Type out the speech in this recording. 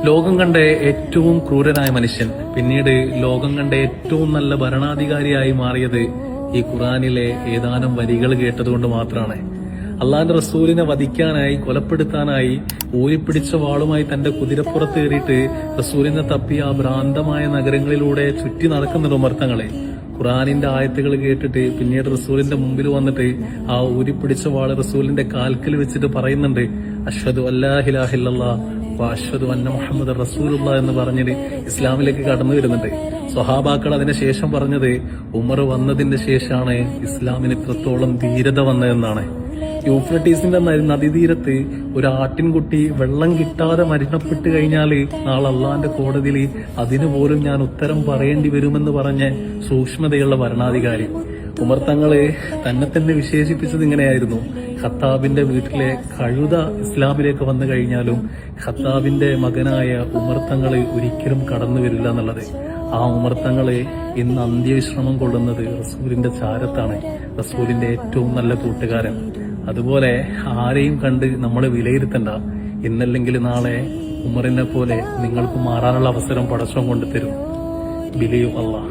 ലോകം കണ്ട ഏറ്റവും ക്രൂരനായ മനുഷ്യൻ പിന്നീട് ലോകം കണ്ട ഏറ്റവും നല്ല ഭരണാധികാരിയായി മാറിയത് ഈ ഖുറാനിലെ ഏതാനും വരികൾ കേട്ടതുകൊണ്ട് മാത്രമാണ്. അള്ളാന്റെ റസൂലിനെ വധിക്കാനായി, കൊലപ്പെടുത്താനായി ഊരിപ്പിടിച്ച വാളുമായി തന്റെ കുതിരപ്പുറത്ത് കയറിയിട്ട് റസൂലിനെ തപ്പി ആ ഭ്രാന്തമായ നഗരങ്ങളിലൂടെ ചുറ്റി നടക്കുന്ന ഉമർത്തങ്ങളെ ഖുറാനിന്റെ ആയത്തുകൾ കേട്ടിട്ട് പിന്നീട് റസൂലിന്റെ മുമ്പിൽ വന്നിട്ട് ആ ഊരിപ്പിടിച്ച വാള് റസൂലിന്റെ കാൽക്കൽ വെച്ചിട്ട് പറയുന്നുണ്ട്, അഷ്ഹദു അല്ലാ ഇലാഹ ഇല്ലല്ലാഹ് വ അഷ്ഹദു അന്ന മുഹമ്മദ് റസൂലുള്ളാഹ് എന്ന് പറഞ്ഞിട്ട് ഇസ്ലാമിലേക്ക് കടന്നു വരുന്നുണ്ട്. സ്വഹാബാക്കൾ അതിനുശേഷം പറഞ്ഞത് ഉമർ വന്നതിന്റെ ശേഷമാണ് ഇസ്ലാമിന് ഇത്രത്തോളം ധീരത വന്നതെന്നാണ്. യൂഫ്രട്ടീസിന്റെ നദീതീരത്ത് ഒരു ആട്ടിൻകുട്ടി വെള്ളം കിട്ടാതെ മരണപ്പെട്ട് കഴിഞ്ഞാല് നാളെ അള്ളാന്റെ കോടതിയിൽ അതിനുപോലും ഞാൻ ഉത്തരം പറയേണ്ടി വരുമെന്ന് പറഞ്ഞ സൂക്ഷ്മതയുള്ള ഭരണാധികാരി. ഉമർ തങ്ങള് തന്നെ തന്നെ വിശേഷിപ്പിച്ചത് ഇങ്ങനെയായിരുന്നു: ഖത്താബിന്റെ വീട്ടിലെ കഴുത ഇസ്ലാമിലേക്ക് വന്നു കഴിഞ്ഞാലും ഖത്താബിന്റെ മകനായ ഉമർ തങ്ങള് ഒരിക്കലും കടന്നു വരില്ല എന്നുള്ളത്. ആ ഉമർ തങ്ങള് ഇന്ന് അന്ത്യവിശ്രമം കൊള്ളുന്നത് റസൂലിന്റെ ചാരത്താണ്, റസൂലിന്റെ ഏറ്റവും നല്ല കൂട്ടുകാരൻ. അതുപോലെ ആരെയും കണ്ട് നമ്മൾ വിലയിരുത്തണ്ട. ഇന്നല്ലെങ്കിൽ നാളെ ഉമറിനെ പോലെ നിങ്ങൾക്ക് മാറാനുള്ള അവസരം പടച്ചോൻ കൊണ്ടുതരും. ബിലീവ് അല്ലാഹ്.